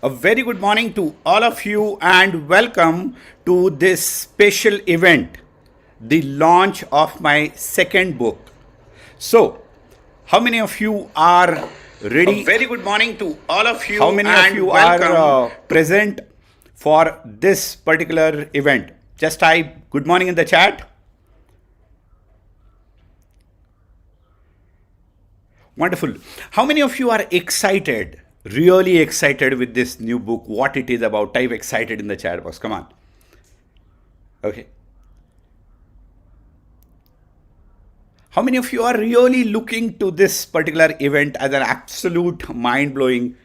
A very good morning to all of you and welcome to this special event, the launch of my second book. So, how many of you are A ready? very good morning to all of How you many of you and are welcome to. present for this particular event? Just type good morning in the chat. Wonderful. How many of you are excited, really excited with this new book? What it is about? Type excited in the chat box. Come on. Okay. How many of you are really looking to this particular event as an absolute mind blowing,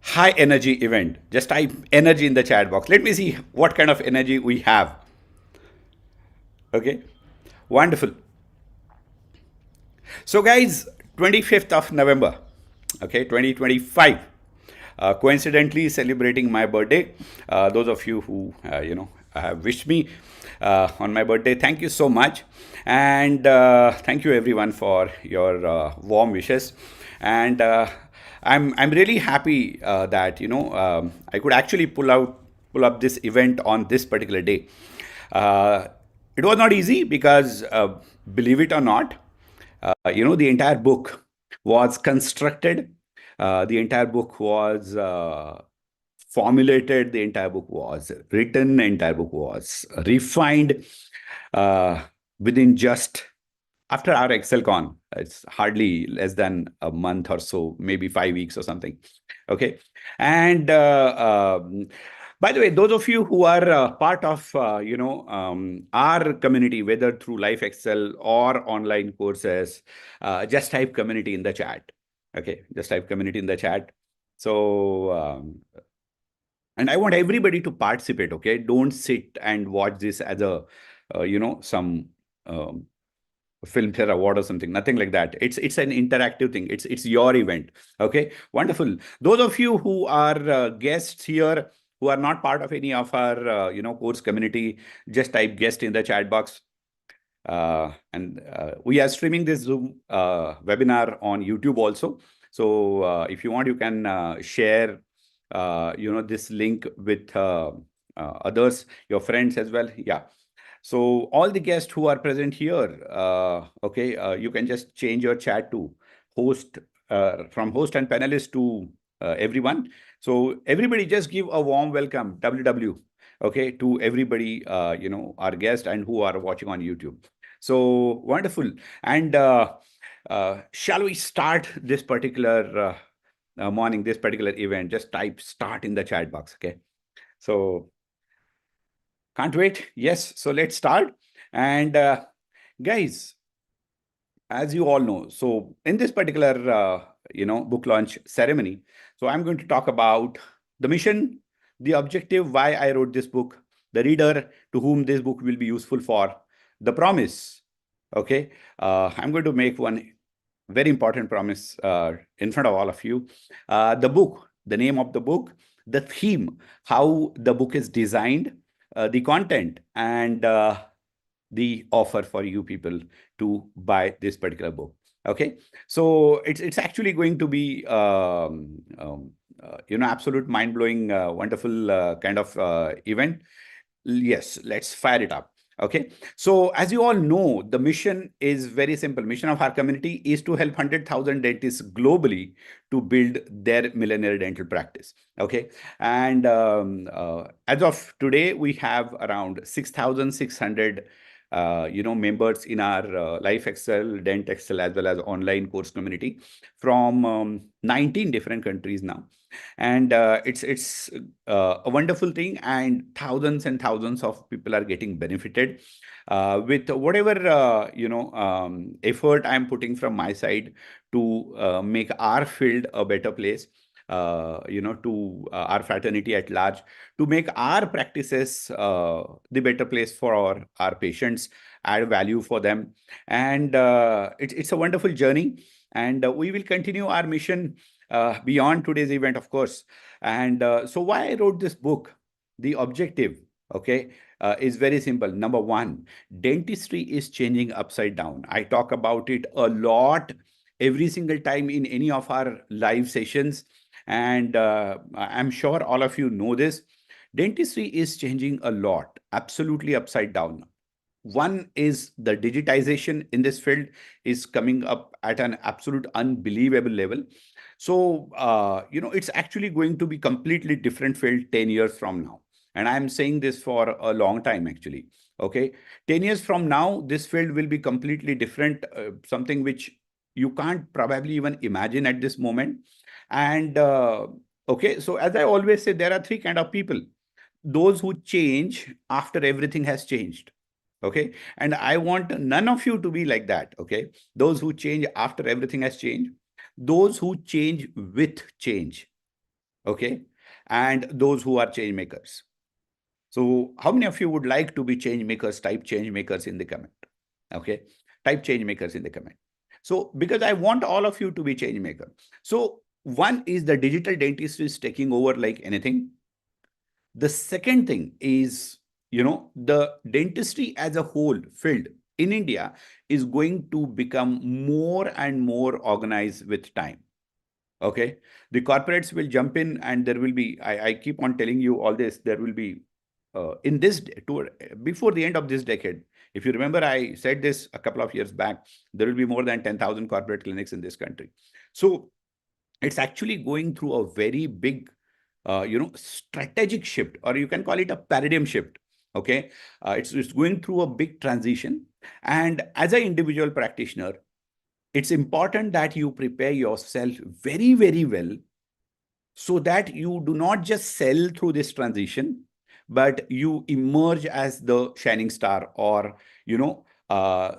high energy event? Just type energy in the chat box. Let me see what kind of energy we have. Okay. Wonderful. So, guys, 25th of November, okay, 2025. Coincidentally, celebrating my birthday. Those of you who, have wished me on my birthday, thank you so much. And thank you everyone for your warm wishes. And I'm really happy that, I could actually pull up this event on this particular day. Uh, it was not easy because, believe it or not, the entire book was constructed, the entire book was formulated, the entire book was written, the entire book was refined uh, within just after our ExcelCon. It's hardly less than a month or so, maybe 5 weeks or something. Okay. And by the way, those of you who are part of, our community, whether through Life Excel or online courses, just type community in the chat. Okay, just type community in the chat. So, and I want everybody to participate. Okay, don't sit and watch this as a, some um, Filmfare award or something. Nothing like that. It's an interactive thing. It's your event. Okay, wonderful. Those of you who are guests here who are not part of any of our course community, just type guest in the chat box. And we are streaming this Zoom webinar on YouTube also. So if you want, you can share this link with others, your friends as well. Yeah. So all the guests who are present here, okay, you can just change your chat to host, from host and panelist to everyone. So everybody just give a warm welcome, WW, okay, to everybody, our guest and who are watching on YouTube. So wonderful. And shall we start this particular morning, this particular event? Just type start in the chat box, okay? So can't wait. Yes. So let's start. And guys, as you all know, so in this particular, book launch ceremony, so I'm going to talk about the mission, the objective, why I wrote this book, the reader to whom this book will be useful for, the promise. Okay. I'm going to make one very important promise in front of all of you. The book, the name of the book, the theme, how the book is designed, the content, and the offer for you people to buy this particular book. Okay, so it's actually going to be absolute mind blowing, wonderful kind of event. Yes, let's fire it up. Okay, so as you all know, the mission is very simple. Mission of our community is to help 100,000 dentists globally to build their millennial dental practice. Okay, and as of today, we have around 6,600 members in our Life Excel, Dent Excel, as well as online course community from 19 different countries now. And it's a wonderful thing, and thousands of people are getting benefited with whatever effort I'm putting from my side to make our field a better place, to our fraternity at large, to make our practices the better place for our patients, add value for them. And it's a wonderful journey. And we will continue our mission beyond today's event, of course. And so, why I wrote this book? The objective, okay, is very simple. Number one, dentistry is changing upside down. I talk about it a lot every single time in any of our live sessions. And I'm sure all of you know this. Dentistry is changing a lot, absolutely upside down. One is the digitization in this field is coming up at an absolute unbelievable level. So, it's actually going to be completely different field 10 years from now. And I'm saying this for a long time, actually. Okay. 10 years from now, this field will be completely different, something which you can't probably even imagine at this moment. And, okay. So, as I always say, there are three kind of people: those who change after everything has changed. Okay. And I want none of you to be like that. Okay. Those who change after everything has changed, those who change with change. Okay. And those who are change makers. So, how many of you would like to be change makers? Type change makers in the comment. Okay. Type change makers in the comment. So, because I want all of you to be change maker. So, one is the digital dentistry is taking over like anything. The second thing is, the dentistry as a whole field in India is going to become more and more organized with time. Okay. The corporates will jump in, and there will be, I keep on telling you all this, there will be in this tour before the end of this decade. If you remember, I said this a couple of years back, there will be more than 10,000 corporate clinics in this country. So it's actually going through a very big strategic shift, or you can call it a paradigm shift. Okay. It's going through a big transition. And as an individual practitioner, it's important that you prepare yourself very, very well, so that you do not just sell through this transition, but you emerge as the shining star, or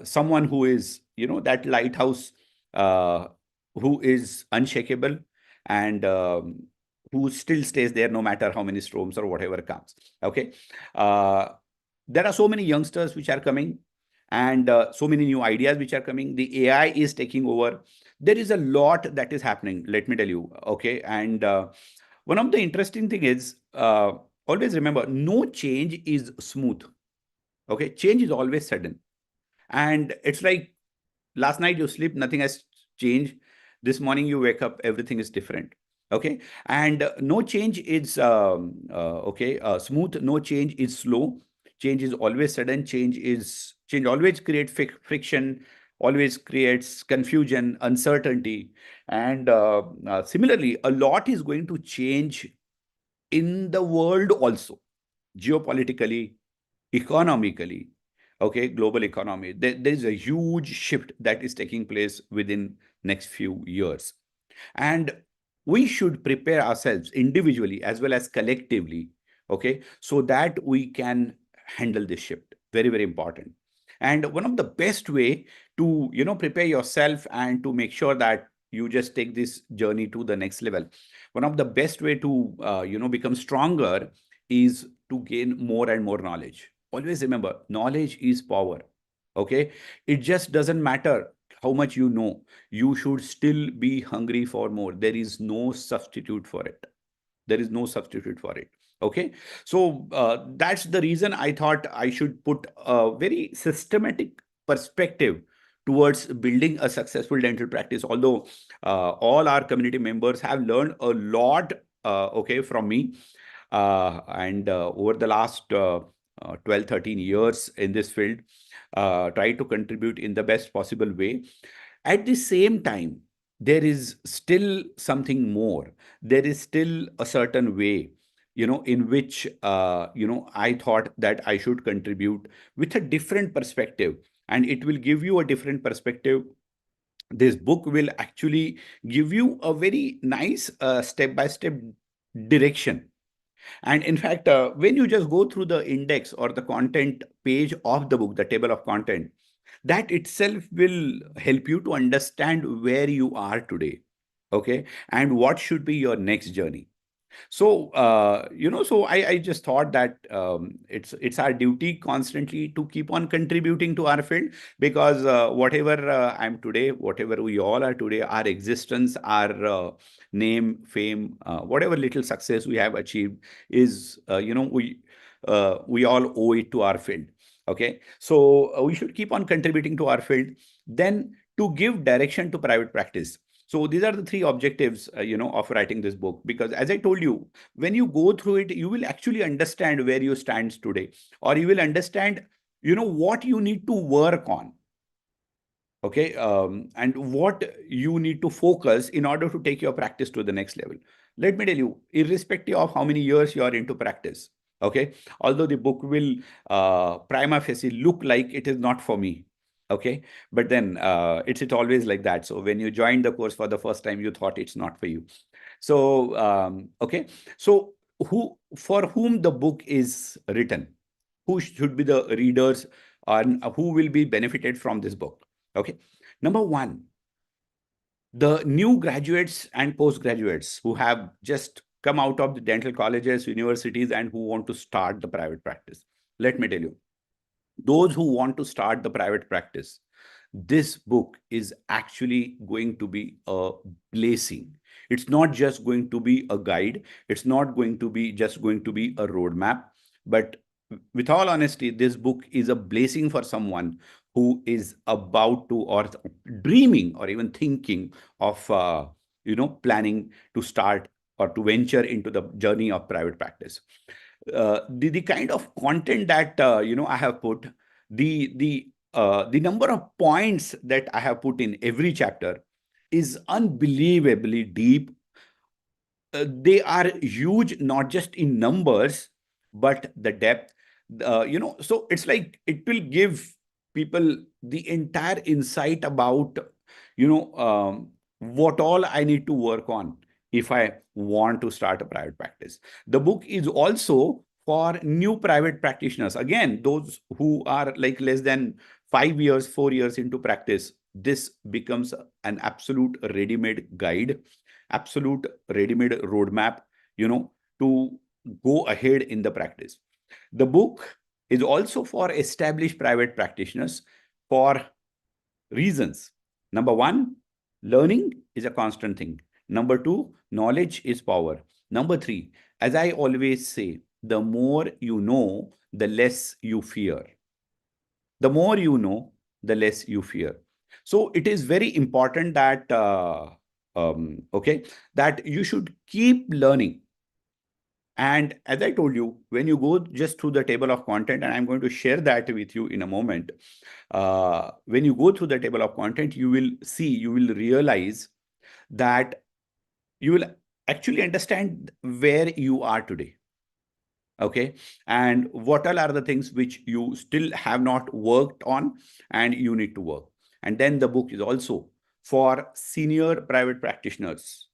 someone who is that lighthouse, uh, who is unshakable, and who still stays there no matter how many storms or whatever comes. Okay. uh, there are so many youngsters which are coming, and so many new ideas which are coming. The AI is taking over. There is a lot that is happening, let me tell you. Okay. And one of the interesting thing is, always remember, no change is smooth. Okay. Change is always sudden. And it's like, last night you sleep, nothing has changed. This morning you wake up, everything is different. Okay. And no change is okay, smooth. No change is slow. Change is always sudden. Change always creates friction, always creates confusion, uncertainty. And similarly, a lot is going to change in the world also, geopolitically, economically. Okay, global economy. There is a huge shift that is taking place within next few years. And we should prepare ourselves individually as well as collectively, okay, so that we can handle this shift. Very, very important. And one of the best way to prepare yourself and to make sure that you just take this journey to the next level, one of the best way to become stronger is to gain more and more knowledge. Always remember, knowledge is power. Okay. It just doesn't matter how much you know. You should still be hungry for more. There is no substitute for it. There is no substitute for it. Okay. So that's the reason I thought I should put a very systematic perspective towards building a successful dental practice. Although all our community members have learned a lot, okay, from me. And over the last 12, 13 years in this field, try to contribute in the best possible way. At the same time, there is still something more. There is still a certain way, in which, I thought that I should contribute with a different perspective, and it will give you a different perspective. This book will actually give you a very nice step by step direction. And in fact, when you just go through the index or the content page of the book, the table of content, that itself will help you to understand where you are today. Okay. And what should be your next journey. So so I just thought that it's our duty constantly to keep on contributing to our field, because whatever I'm today, whatever we all are today, our existence, our name, fame, whatever little success we have achieved is, we all owe it to our field. Okay. So we should keep on contributing to our field. Then, to give direction to private practice, So these are the three objectives, of writing this book. Because as I told you, when you go through it, you will actually understand where you stand today, or you will understand, what you need to work on. Okay. And what you need to focus in order to take your practice to the next level. Let me tell you, irrespective of how many years you are into practice, okay, although the book will prima facie look like it is not for me, okay, but then it's always like that. So when you joined the course for the first time, you thought it's not for you. So okay, so who for whom the book is written, who should be the readers, and who will be benefited from this book? Okay. Number one, the new graduates and postgraduates who have just come out of the dental colleges, universities, and who want to start the private practice. Let me tell you, those who want to start the private practice, this book is actually going to be a blessing. It's not just going to be a guide. It's not going to be just going to be a roadmap. But with all honesty, this book is a blessing for someone who is about to, or dreaming, or even thinking of, planning to start or to venture into the journey of private practice. The kind of content that I have put, the number of points that I have put in every chapter is unbelievably deep. They are huge, not just in numbers, but the depth. So it's like it will give people the entire insight about, what all I need to work on if I want to start a private practice. The book is also for new private practitioners. Again, those who are like less than 5 years, 4 years into practice, this becomes an absolute ready-made guide, absolute ready-made roadmap, to go ahead in the practice. The book is also for established private practitioners for reasons. Number one, learning is a constant thing. Number two, knowledge is power. Number three, as I always say, the more you know, the less you fear. The more you know, the less you fear. So it is very important that, okay, that you should keep learning. And as I told you, when you go just through the table of content, and I'm going to share that with you in a moment, when you go through the table of content, you will see, you will realize that you will actually understand where you are today. Okay. And what all are the things which you still have not worked on and you need to work. And then the book is also for senior private practitioners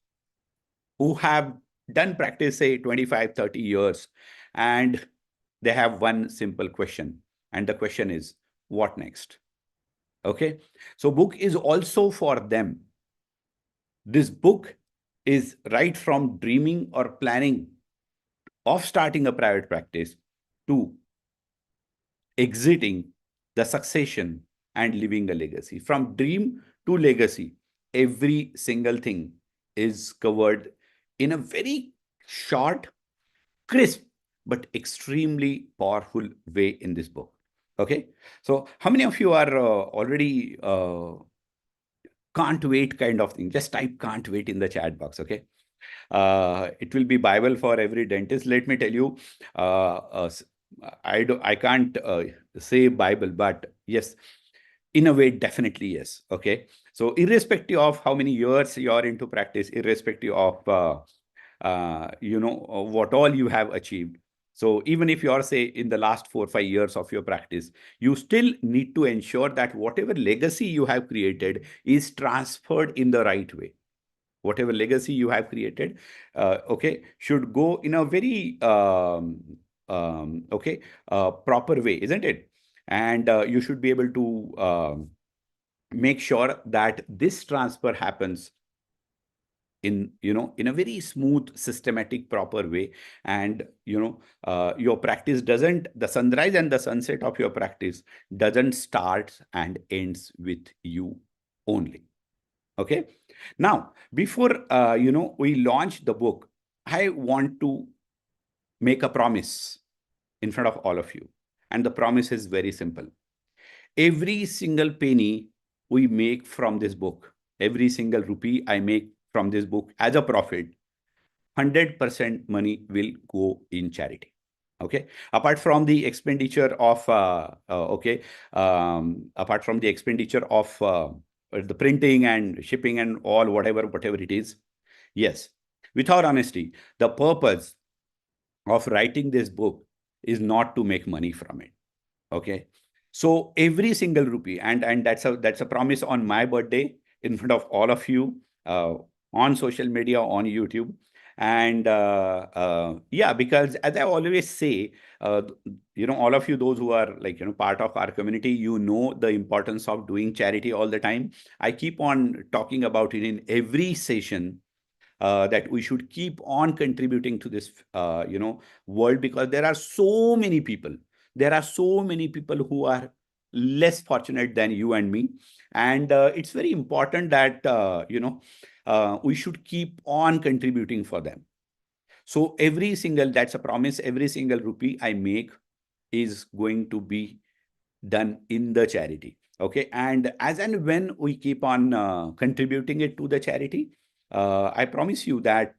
who have done practice, say 25, 30 years, and they have one simple question. And the question is, what next? Okay. So book is also for them. This book is right from dreaming or planning of starting a private practice to exiting the succession and leaving a legacy. From dream to legacy, every single thing is covered in a very short, crisp, but extremely powerful way in this book. Okay. So how many of you are already can't wait kind of thing? Just type can't wait in the chat box. Okay. It will be Bible for every dentist. Let me tell you, I can't say Bible, but yes, in a way, definitely yes. Okay. So irrespective of how many years you are into practice, irrespective of what all you have achieved. So even if you are, say, in the last 4 or 5 years of your practice, you still need to ensure that whatever legacy you have created is transferred in the right way. Whatever legacy you have created, okay, should go in a very okay, proper way, isn't it? And you should be able to make sure that this transfer happens in a very smooth, systematic, proper way. And your practice doesn't, the sunrise and the sunset of your practice doesn't start and ends with you only. Okay. Now, before we launch the book, I want to make a promise in front of all of you. And the promise is very simple. Every single penny we make from this book, every single rupee I make from this book as a profit, 100% money will go in charity. Okay, apart from the expenditure of apart from the expenditure of the printing and shipping and all, whatever it is. Yes, with our honesty, the purpose of writing this book is not to make money from it. Okay, so every single rupee, and that's a promise on my birthday in front of all of you, on social media, on YouTube. And yeah, because as I always say, all of you, those who are like, part of our community, the importance of doing charity all the time. I keep on talking about it in every session, that we should keep on contributing to this world, because there are so many people who are less fortunate than you and me. And it's very important that we should keep on contributing for them. So that's a promise, every single rupee I make is going to be done in the charity. Okay, and as and when we keep on contributing it to the charity, I promise you that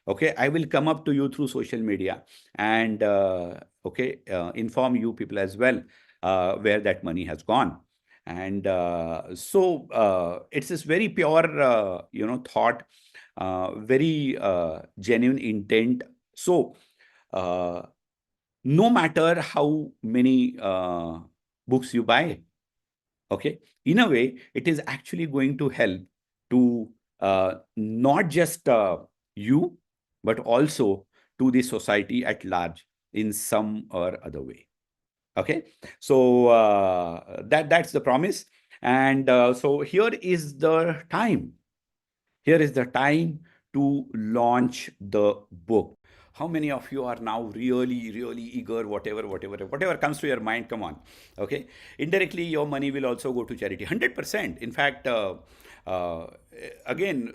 okay, I will come up to you through social media and okay, inform you people as well where that money has gone. And it's this very pure thought, very genuine intent. So uh, no matter how many books you buy, okay, in a way it is actually going to help to not just you, but also to the society at large in some or other way. Okay, so that's the promise. And so here is the time to launch the book. How many of you are now really, really eager? Whatever comes to your mind, come on. Okay. Indirectly, your money will also go to charity. 100%. In fact, uh, again,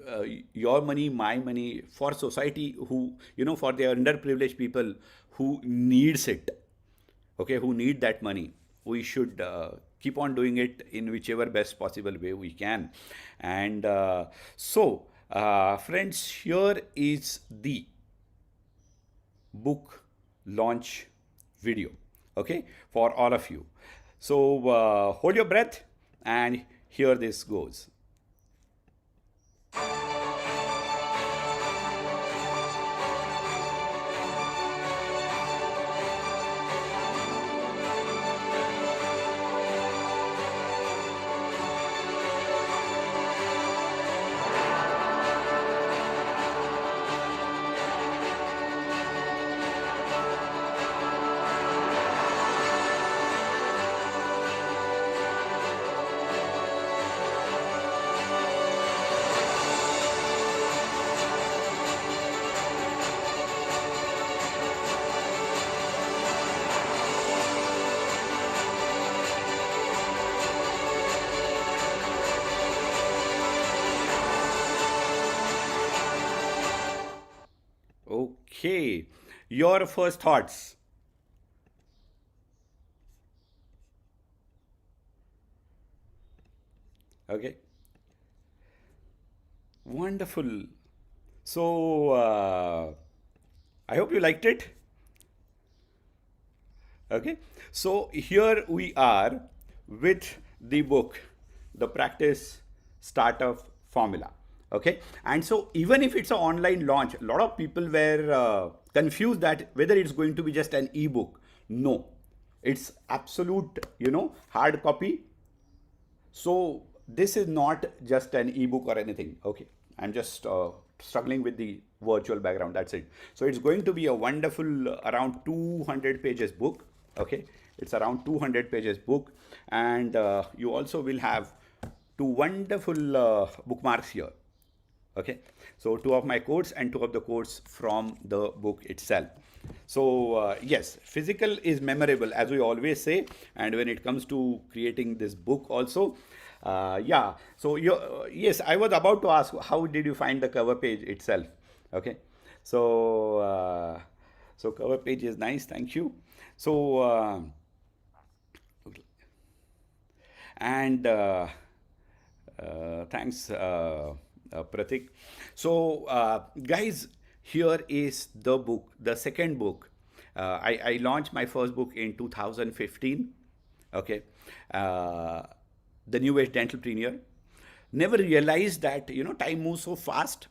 your money, my money, for society who, for the underprivileged people who needs it, okay, who need that money, we should keep on doing it in whichever best possible way we can. And friends, here is the book launch video, okay, for all of you. So hold your breath, and here this goes. Okay, your first thoughts. Okay, wonderful. So I hope you liked it. Okay, so here we are with the book, The Practice Startup Formula. Okay, and so even if it's an online launch, a lot of people were confused that whether it's going to be just an ebook. No, it's absolute, hard copy. So this is not just an ebook or anything. Okay, I'm just struggling with the virtual background. That's it. So it's going to be a wonderful around 200 pages book. Okay, it's around 200 pages book, and you also will have two wonderful bookmarks here. Okay, so two of my quotes and two of the quotes from the book itself. So yes, physical is memorable, as we always say. And when it comes to creating this book also, yeah, so yes, I was about to ask, how did you find the cover page itself? Okay, so so cover page is nice, thank you. So and Thanks, Pratik. So, guys, here is the book, the second book. I launched my first book in 2015. Okay. Uh, the New Age Dentalpreneur. Never realized that, time moves so fast.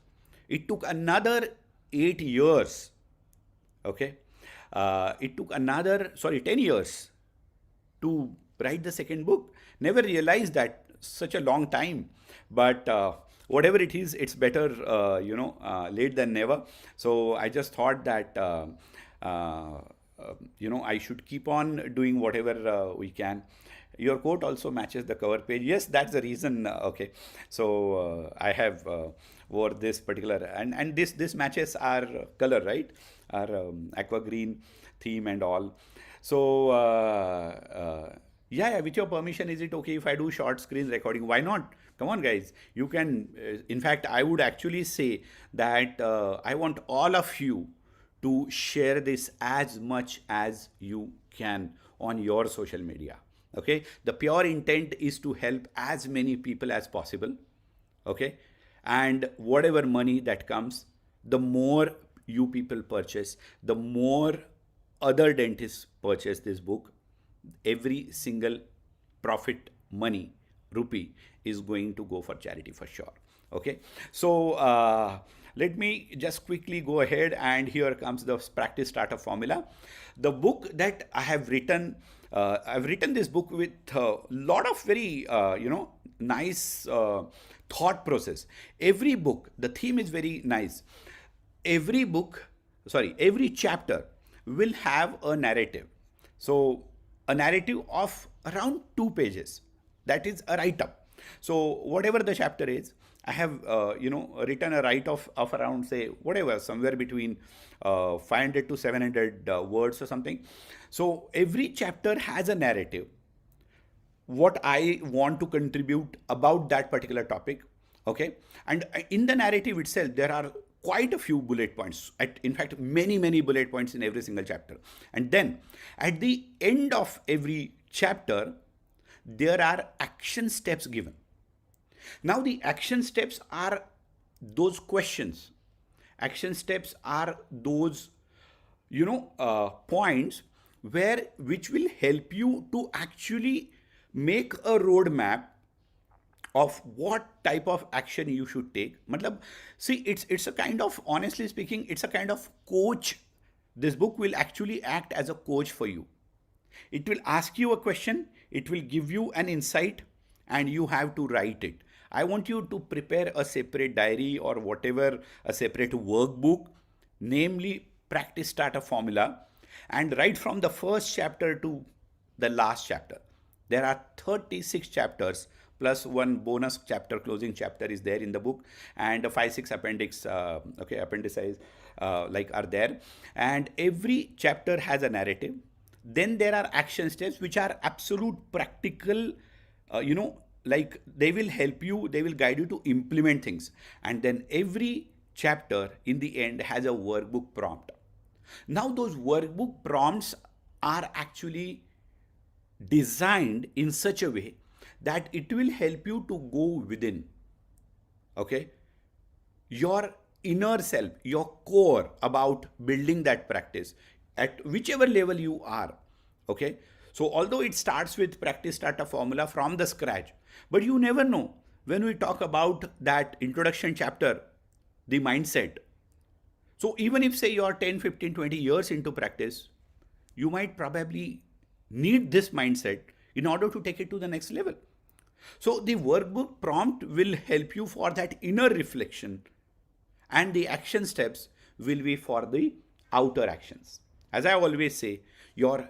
It took another 8 years. Okay. It took 10 years to write the second book. Never realized that such a long time. But whatever it is, it's better, late than never. So I just thought that, uh, I should keep on doing whatever we can. Your coat also matches the cover page. Yes, that's the reason. Okay, so I have wore this particular, and this matches our color, right? Our aqua green theme and all. So yeah, with your permission, is it okay if I do short screen recording? Why not? Come on, guys. You can. In fact, I would actually say that I want all of you to share this as much as you can on your social media. Okay, the pure intent is to help as many people as possible. Okay, and whatever money that comes, the more you people purchase, the more other dentists purchase this book, every single profit money rupee is going to go for charity for sure. Okay, so let me just quickly go ahead, and here comes the practice starter formula. The book that I have written, I've written this book with a lot of very nice thought process. Every book, the theme is very nice. Every book, sorry, every chapter will have a narrative. So a narrative of around 2 pages. That is a write up. So whatever the chapter is, I have written a write of around, say, whatever, somewhere between 500 to 700 words or something. So every chapter has a narrative, what I want to contribute about that particular topic. Okay. And in the narrative itself, there are quite a few bullet points. In fact, many bullet points in every single chapter. And then at the end of every chapter, there are action steps given. Now, the action steps are those questions. Action steps are those, points which will help you to actually make a roadmap of what type of action you should take. Matlab, see, it's a kind of, honestly speaking, it's a kind of coach. This book will actually act as a coach for you. It will ask you a question, it will give you an insight, and you have to write it. I want you to prepare a separate diary or whatever, a separate workbook, namely practice starter formula, and right from the first chapter to the last chapter. There are 36 chapters plus one bonus chapter, closing chapter is there in the book, and 5 6 appendices are there, and every chapter has a narrative. Then there are action steps which are absolute practical, like they will help you, they will guide you to implement things. And then every chapter in the end has a workbook prompt. Now those workbook prompts are actually designed in such a way that it will help you to go within, okay, your inner self, your core, about building that practice at whichever level you are. Okay, so although it starts with practice starter formula from the scratch, but you never know, when we talk about that introduction chapter, the mindset. So even if, say, you're 10 15 20 years into practice, you might probably need this mindset in order to take it to the next level. So the workbook prompt will help you for that inner reflection, and the action steps will be for the outer actions. As I always say, your,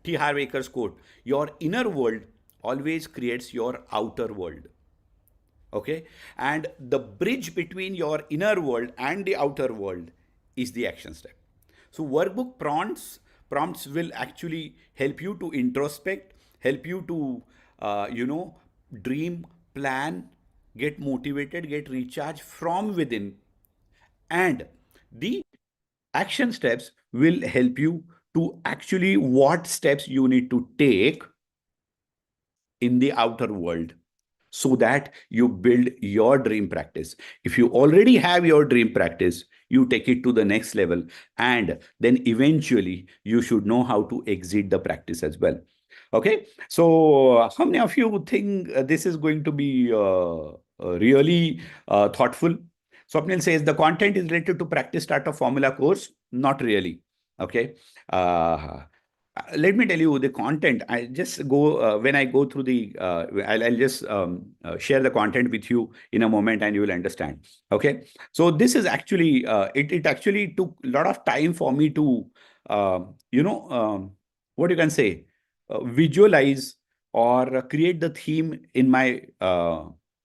T. Harv Eker's quote, your inner world always creates your outer world. Okay, and the bridge between your inner world and the outer world is the action step. So workbook prompts will actually help you to introspect, help you to dream, plan, get motivated, get recharged from within, and the action steps will help you to actually what steps you need to take in the outer world. so that you build your dream practice. If you already have your dream practice, you take it to the next level, and then eventually you should know how to exit the practice as well. Okay, so how many of you think this is going to be really thoughtful? Swapnil says the content is related to practice starter formula course. Not really. Okay. Let me tell you the content. I just go when I go through the. I'll just share the content with you in a moment, and you will understand. Okay. So this is actually it actually took a lot of time for me to uh, you know what you can say visualize or create the theme in my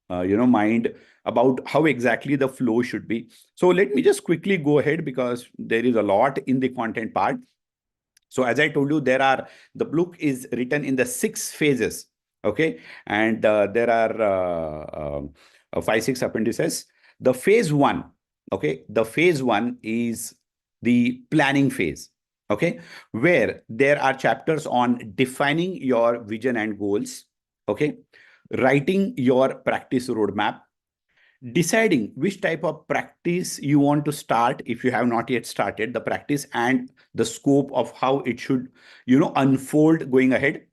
mind about how exactly the flow should be. So let me just quickly go ahead because there is a lot in the content part. So as I told you, the book is written in the 6 phases. Okay, and there are 5, 6 appendices. The phase one, okay, the phase one is the planning phase. Okay, where there are chapters on defining your vision and goals. Okay, writing your practice roadmap, deciding which type of practice you want to start if you have not yet started the practice, and the scope of how it should unfold going ahead,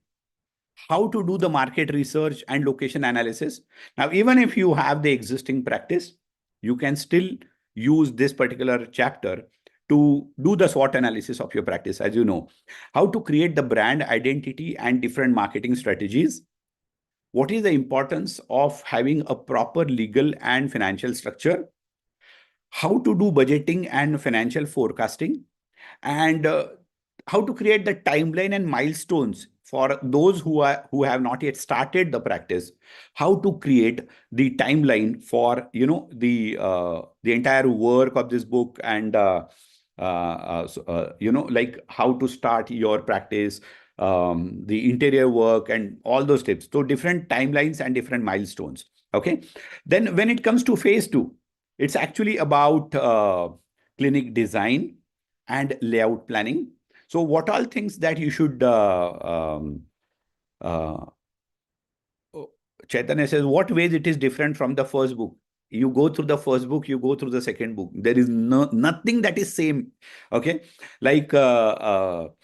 how to do the market research and location analysis. Now even if you have the existing practice, you can still use this particular chapter to do the SWOT analysis of your practice, as you know, how to create the brand identity and different marketing strategies, what is the importance of having a proper legal and financial structure, how to do budgeting and financial forecasting, and how to create the timeline and milestones for those who have not yet started the practice, how to create the timeline for the entire work of this book, and like how to start your practice, the interior work and all those tips. So different timelines and different milestones. Okay, then when it comes to phase two, it's actually about clinic design and layout planning. So what all things that you should uh, oh, Chaitanya says, what ways it is different from the first book? You go through the first book, you go through the second book. There is nothing that is same. Okay, like you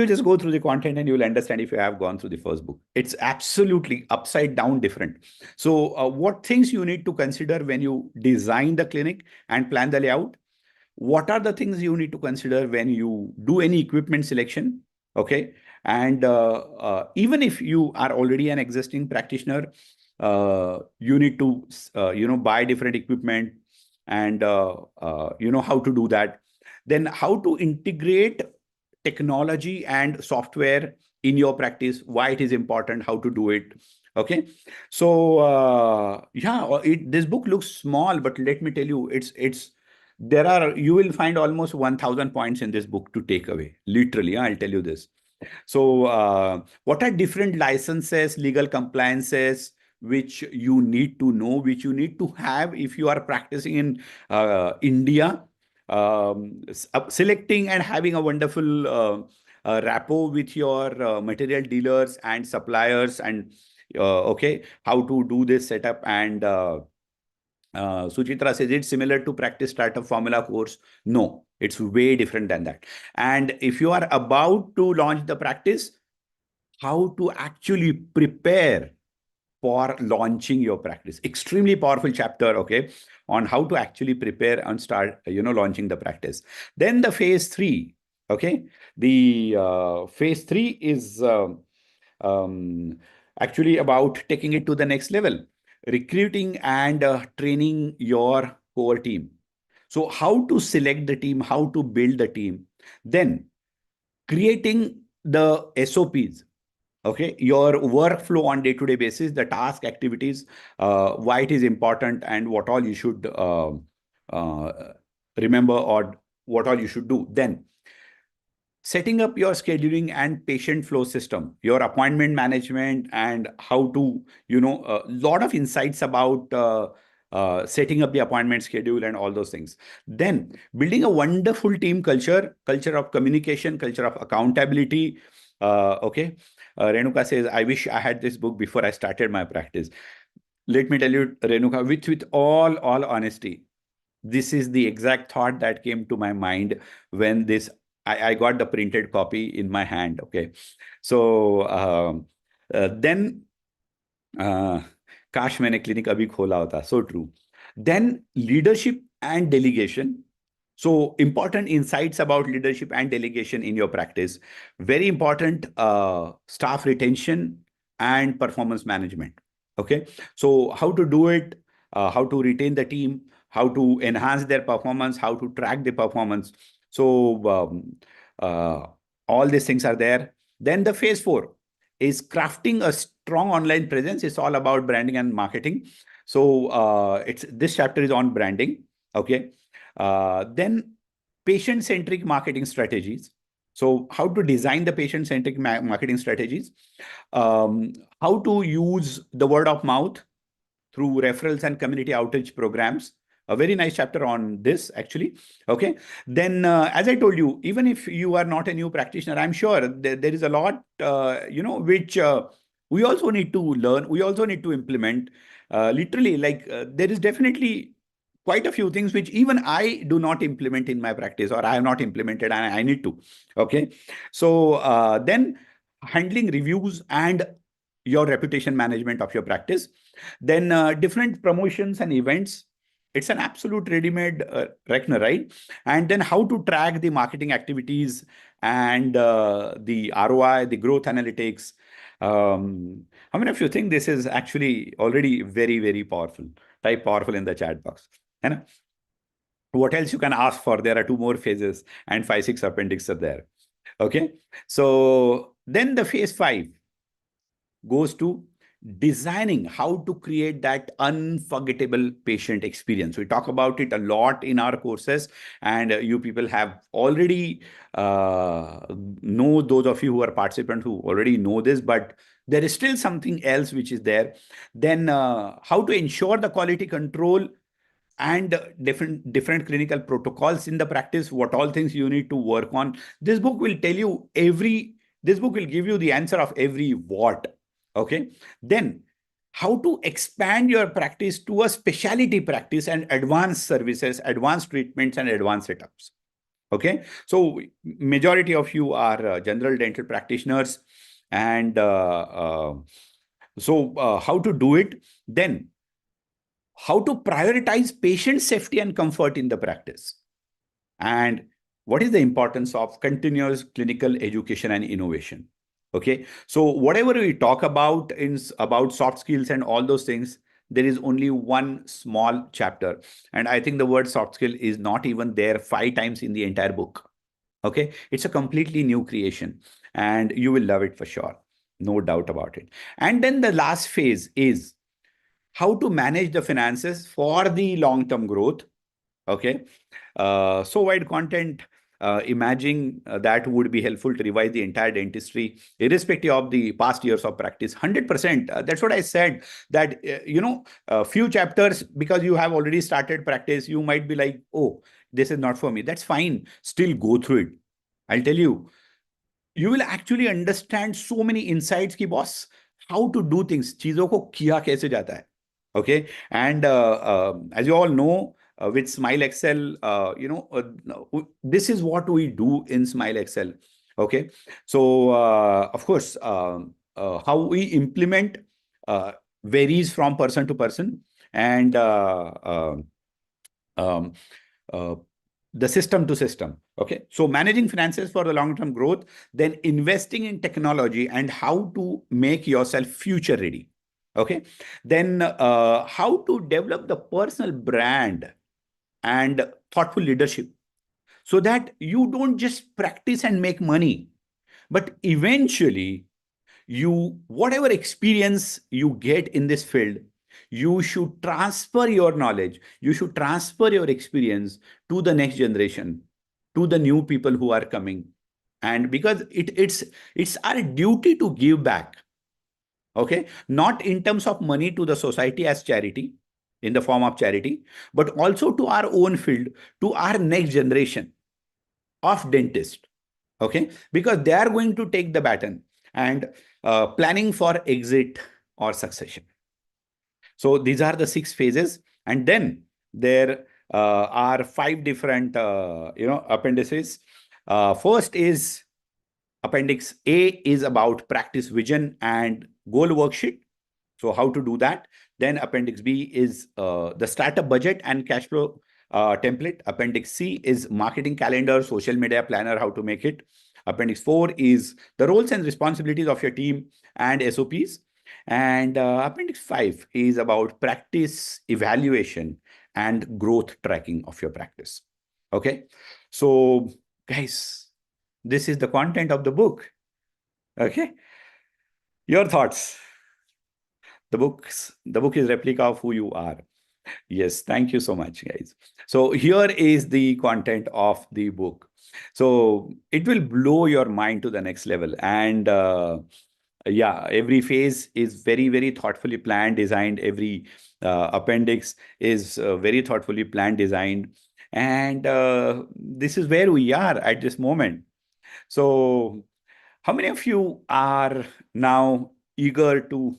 just go through the content and you will understand if you have gone through the first book. It's absolutely upside down different. So what things you need to consider when you design the clinic and plan the layout? What are the things you need to consider when you do any equipment selection? Okay, and even if you are already an existing practitioner, you need to buy different equipment, and how to do that, then how to integrate technology and software in your practice, why it is important, how to do it. Okay, so this book looks small, but let me tell you, it's you will find almost 1000 points in this book to take away, literally. I'll tell you this. So what are different licenses, legal compliances, which you need to know, which you need to have if you are practicing in India, selecting and having a wonderful rapport with your material dealers and suppliers, and okay, how to do this setup. And Suchitra says it's similar to practice startup formula course. No, it's way different than that. And if you are about to launch the practice, how to actually prepare for launching your practice. Extremely powerful chapter, okay, on how to actually prepare and start, launching the practice. Then the phase three, okay, the phase three is um, actually about taking it to the next level, recruiting and training your core team. So how to select the team, how to build the team, then creating the SOPs. Okay, your workflow on day-to-day basis, the task activities, why it is important, and what all you should uh, remember, or what all you should do. Then setting up your scheduling and patient flow system, your appointment management, and how to, a lot of insights about setting up the appointment schedule and all those things. Then building a wonderful team culture, culture of communication, culture of accountability. Okay. Renuka says, I wish I had this book before I started my practice. Let me tell you, Renuka, with all honesty, this is the exact thought that came to my mind when I got the printed copy in my hand. Okay. So then काश मैंने clinic अभी खोला होता. So true. Then leadership and delegation. So important insights about leadership and delegation in your practice. Very important, staff retention and performance management. Okay. So how to do it, how to retain the team, how to enhance their performance, how to track the performance. So uh, all these things are there. Then the phase 4 is crafting a strong online presence. It's all about branding and marketing. So it's this chapter is on branding. Okay. Then patient-centric marketing strategies. So how to design the patient-centric marketing strategies, how to use the word of mouth through referrals and community outreach programs. A very nice chapter on this, actually. Okay. Then, as I told you, even if you are not a new practitioner, I'm sure there is a lot, which we also need to learn. We also need to implement. Literally, like there is definitely quite a few things which even I do not implement in my practice, or I have not implemented, and I need to. Okay. So then handling reviews and your reputation management of your practice. Then different promotions and events. It's an absolute ready-made reckoner, right? And then how to track the marketing activities and the ROI, the growth analytics. How many of you think this is actually already very, very powerful? Type powerful in the chat box. And what else you can ask for? There are 2 more phases and 5, 6 appendix are there. Okay. So then the phase 5 goes to designing how to create that unforgettable patient experience. We talk about it a lot in our courses, and you people have already know, those of you who are participants who already know this, but there is still something else which is there. Then how to ensure the quality control and different clinical protocols in the practice, what all things you need to work on. This book will tell you this book will give you the answer of every what. Okay. Then how to expand your practice to a specialty practice and advanced services, advanced treatments, and advanced setups. Okay. So majority of you are general dental practitioners, and how to do it. Then how to prioritize patient safety and comfort in the practice, and what is the importance of continuous clinical education and innovation. Okay. So whatever we talk about about soft skills and all those things, there is only one small chapter, and I think the word soft skill is not even there 5 times in the entire book. Okay. It's a completely new creation, and you will love it for sure, no doubt about it. And then the last phase is how to manage the finances for the long-term growth. Okay. So wide content, imagining that would be helpful to revise the entire dentistry, irrespective of the past years of practice. 100%. That's what I said, that, few chapters, because you have already started practice, you might be like, oh, this is not for me. That's fine. Still go through it. I'll tell you, you will actually understand so many insights ki boss, how to do things, चीजों को किया कैसे जाता है. Okay. And as you all know, with Smile Excel, this is what we do in Smile Excel. Okay. So, of course, how we implement varies from person to person, and um, uh, the system to system. Okay. So managing finances for the long-term growth, then investing in technology and how to make yourself future ready. Okay. Then how to develop the personal brand and thoughtful leadership, so that you don't just practice and make money, but eventually whatever experience you get in this field, you should transfer your knowledge, you should transfer your experience to the next generation, to the new people who are coming. And because it's our duty to give back. Okay. Not in terms of money to the society as charity, in the form of charity, but also to our own field, to our next generation of dentists. Okay. Because they are going to take the baton. and planning for exit or succession. So these are the 6 phases, and then there are 5 different appendices. First is Appendix A is about practice vision and goal worksheet. So how to do that? Then Appendix B is the startup budget and cash flow template. Appendix C is marketing calendar, social media planner, how to make it. Appendix 4 is the roles and responsibilities of your team and SOPs. And Appendix 5 is about practice evaluation and growth tracking of your practice. Okay. So, guys, this is the content of the book. Okay. Your thoughts. The book is replica of who you are. Yes, thank you so much, guys. So here is the content of the book. So it will blow your mind to the next level. And yeah, every phase is very, very thoughtfully planned, designed. Every appendix is very thoughtfully planned, designed. And this is where we are at this moment. So how many of you are now eager to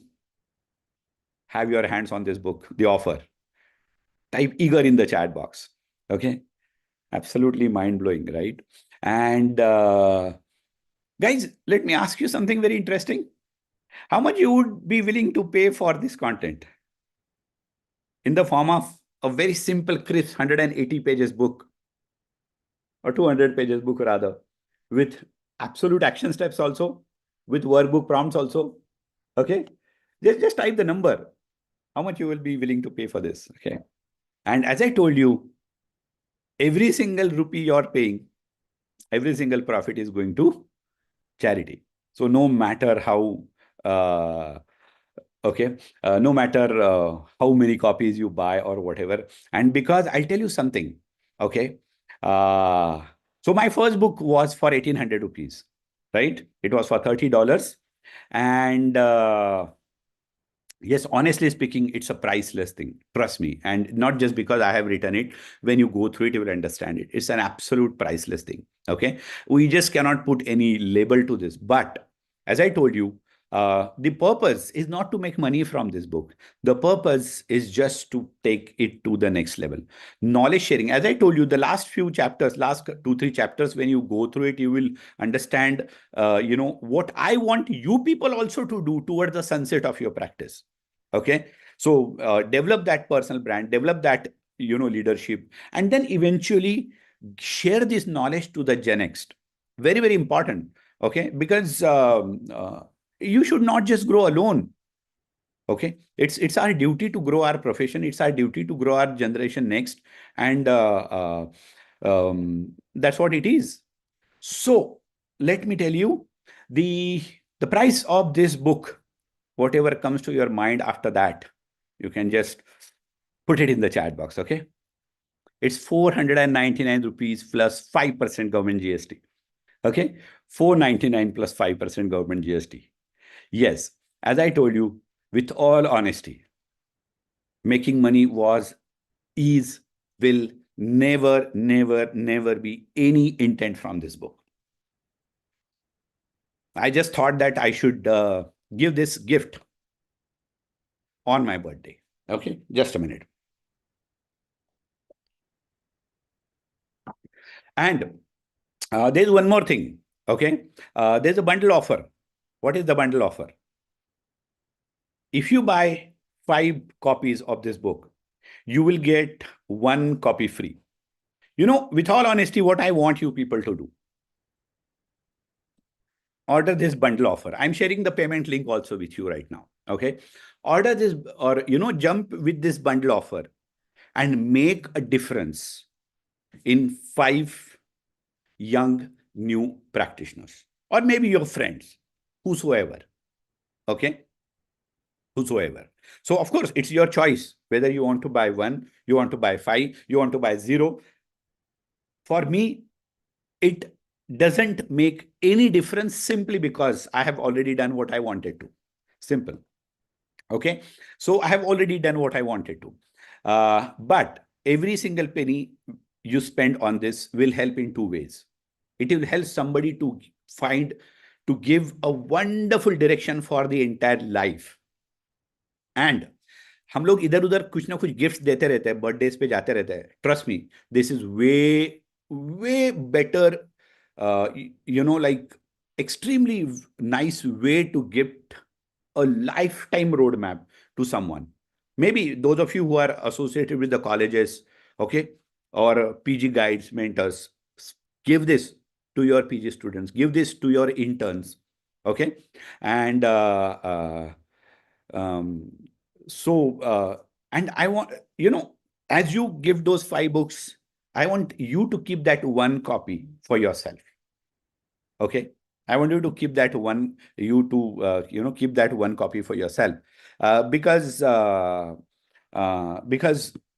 have your hands on this book, the offer? Type eager in the chat box. Okay. Absolutely mind blowing, right? And guys, let me ask you something very interesting. How much you would be willing to pay for this content in the form of a very simple, crisp 180 pages book, or 200 pages book rather, with absolute action steps also, with workbook prompts also? Okay. Just type the number. How much you will be willing to pay for this? Okay. And as I told you, every single rupee you're paying, every single profit is going to charity. So no matter how, no matter how many copies you buy or whatever. And because I'll tell you something, okay. So my first book was for 1,800 rupees, right? It was for $30. And yes, honestly speaking, it's a priceless thing. Trust me. And not just because I have written it. When you go through it, you will understand it. It's an absolute priceless thing. Okay. We just cannot put any label to this. But as I told you, the purpose is not to make money from this book. The purpose is just to take it to the next level. Knowledge sharing. As I told you, the last few chapters, last 2, 3 chapters, when you go through it, you will understand, what I want you people also to do towards the sunset of your practice. Okay. So develop that personal brand, develop that, leadership, and then eventually share this knowledge to the Gen X. Very, very important. Okay. Because you should not just grow alone. Okay. It's our duty to grow our profession. It's our duty to grow our generation next. And that's what it is. So let me tell you, the price of this book, whatever comes to your mind after that, you can just put it in the chat box. Okay. It's 499 rupees plus 5% government GST. Okay. 499 plus 5% government GST. Yes. As I told you, with all honesty, making money is, will never, never, never be any intent from this book. I just thought that I should give this gift on my birthday. Okay, just a minute. And there's one more thing. Okay, there's a bundle offer. What is the bundle offer? If you buy 5 copies of this book, you will get 1 copy free. With all honesty, what I want you people to do, order this bundle offer. I'm sharing the payment link also with you right now. Okay. Order this, or, jump with this bundle offer and make a difference in 5 young new practitioners, or maybe your friends, whosoever. Okay. Whosoever. So of course, it's your choice whether you want to buy 1, you want to buy 5, you want to buy 0. For me, it doesn't make any difference, simply because I have already done what I wanted to. Simple. Okay. So I have already done what I wanted to. But every single penny you spend on this will help in 2 ways. It will help somebody to find to give a wonderful direction for the entire life. And हम लोग इधर उधर कुछ ना कुछ gifts देते रहते हैं, बर्थडेज पे जाते रहते हैं. Trust me, this is way better, like extremely nice way to gift a lifetime roadmap to someone. Maybe those of you who are associated with the colleges, okay, or PG guides, mentors, give this to your PG students, give this to your interns, okay. And um, so and I want, as you give those 5 books, I want you to keep that one copy for yourself, okay. I want you to keep that one, keep that one copy for yourself, because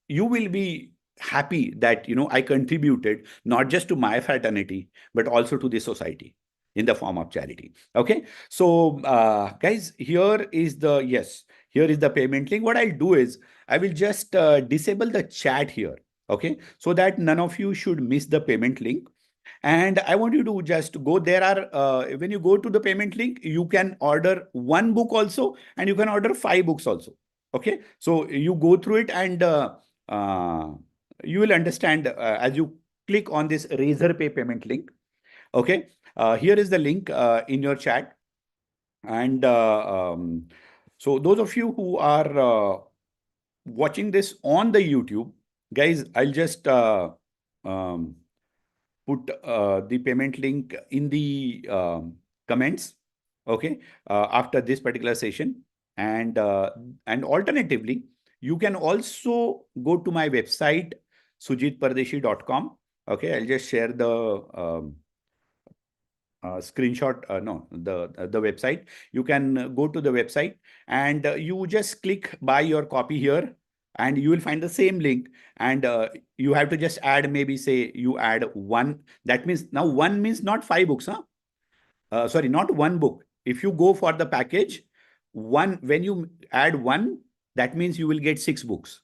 you will be happy that I contributed not just to my fraternity but also to the society in the form of charity. Okay, so guys, here is the payment link. What I'll do is I will just disable the chat here, okay, so that none of you should miss the payment link. And I want you to just go. There are, when you go to the payment link, you can order 1 book also, and you can order 5 books also. Okay. So you go through it, and uh, you will understand as you click on this Razor Pay payment link. Okay. Here is the link in your chat. And so those of you who are watching this on the YouTube, guys, I'll just um, put the payment link in the comments, okay, after this particular session. And alternatively, you can also go to my website, sujitpardeshi.com. Okay, I'll just share the screenshot, no, the website. You can go to the website, and you just click buy your copy here, and you will find the same link. And you have to just add, maybe say you add 1. That means now 1 means not 5 books, huh? Sorry, not 1 book. If you go for the package, when you add 1, that means you will get 6 books.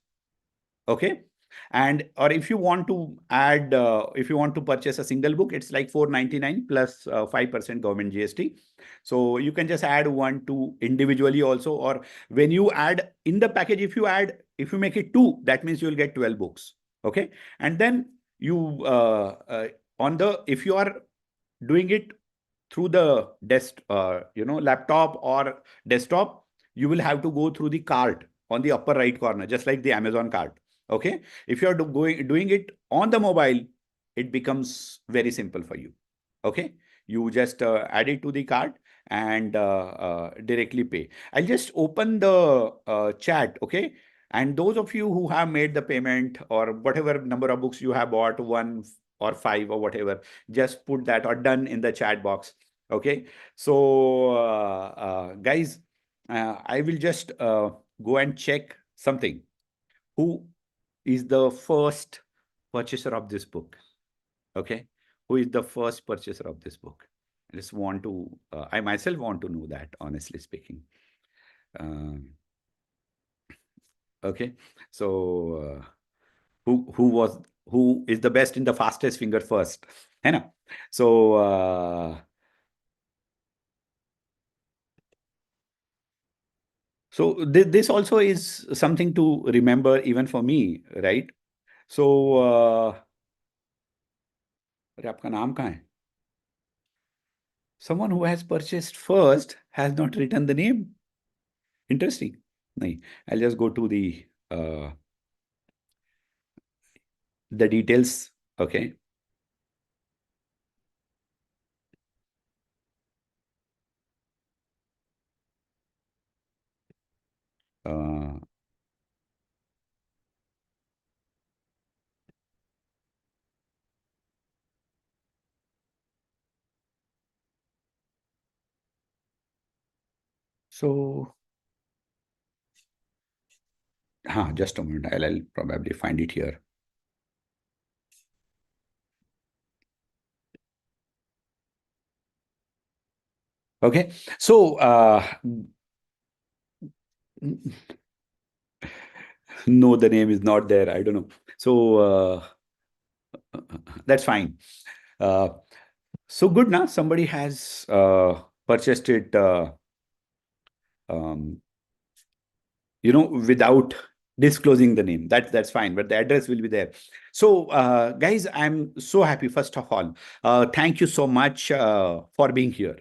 Okay. And or if you want to add, if you want to purchase a single book, it's like 499 plus 5% government GST. So you can just add 1, 2 individually also. Or when you add in the package, if you make it 2, that means you will get 12 books. Okay. And then you if you are doing it through the laptop or desktop, you will have to go through the cart on the upper right corner, just like the Amazon cart. Okay. If you're doing it on the mobile, it becomes very simple for you. Okay. You just add it to the cart and directly pay. I'll just open the chat. Okay. And those of you who have made the payment, or whatever number of books you have bought, 1 or 5 or whatever, just put that or done in the chat box. Okay. So guys, I will just go and check something. Who is the first purchaser of this book? Okay. Who is the first purchaser of this book? I just want to, I myself want to know that, honestly speaking. Okay. So who is the best in the fastest finger first? है ना? So this also is something to remember even for me, right? So अरे आपका नाम कहाँ है? Someone who has purchased first has not written the name. Interesting. नहीं, I'll just go to the details. Okay. Uh, so just a moment. I'll probably find it here. Okay. So no, the name is not there. I don't know. So that's fine. So good now. Somebody has purchased it, um, without disclosing the name. That's fine, but the address will be there. So, guys, I'm so happy. First of all, thank you so much for being here.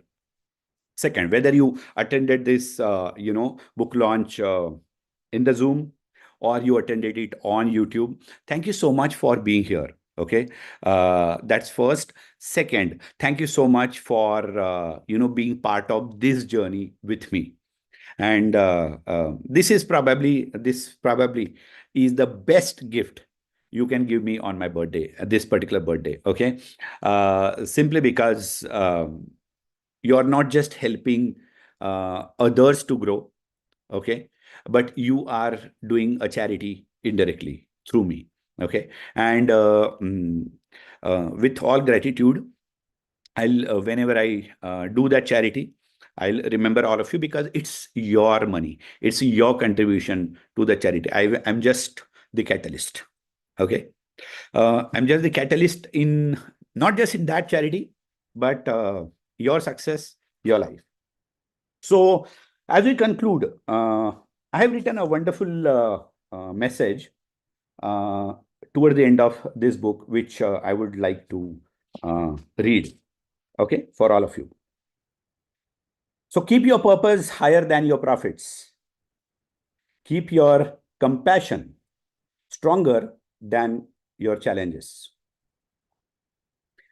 Second, whether you attended this, book launch in the Zoom or you attended it on YouTube, thank you so much for being here. Okay, that's first. Second, thank you so much for being part of this journey with me. And this probably is the best gift you can give me on my birthday, this particular birthday. Okay, simply because you're not just helping others to grow, okay, but you are doing a charity indirectly through me. Okay, and with all gratitude, I'll whenever I do that charity, I'll remember all of you because it's your money, it's your contribution to the charity. I'm just the catalyst. Okay, I'm just the catalyst in not just in that charity, but your success, your life. So, as we conclude, I have written a wonderful message uh, toward the end of this book, which I would like to read, okay, for all of you. So, keep your purpose higher than your profits. Keep your compassion stronger than your challenges.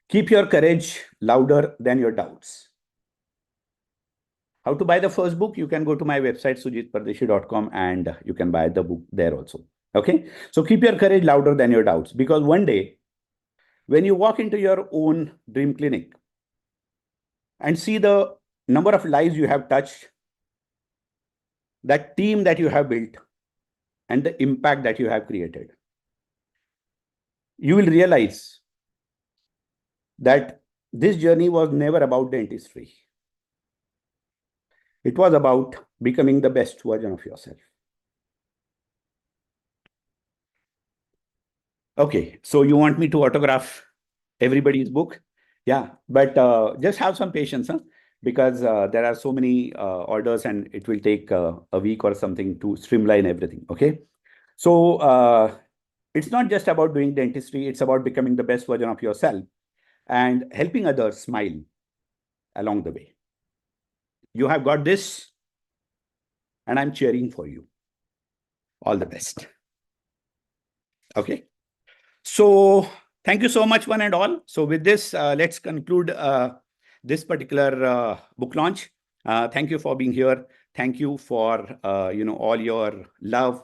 Keep your courage louder than your doubts. How to buy the first book? You can go to my website, sujitpardeshi.com, and you can buy the book there also. Okay. So keep your courage louder than your doubts, because one day when you walk into your own dream clinic and see the number of lives you have touched, that team that you have built, and the impact that you have created, you will realize that this journey was never about dentistry. It was about becoming the best version of yourself. Okay, so you want me to autograph everybody's book? Yeah, but just have some patience, huh? Because there are so many orders and it will take a week or something to streamline everything. Okay, so it's not just about doing dentistry, it's about becoming the best version of yourself and helping others smile along the way. You have got this, and I'm cheering for you. All the best. Okay. So thank you so much, one and all. So with this, let's conclude this particular book launch. Thank you for being here. Thank you for all your love,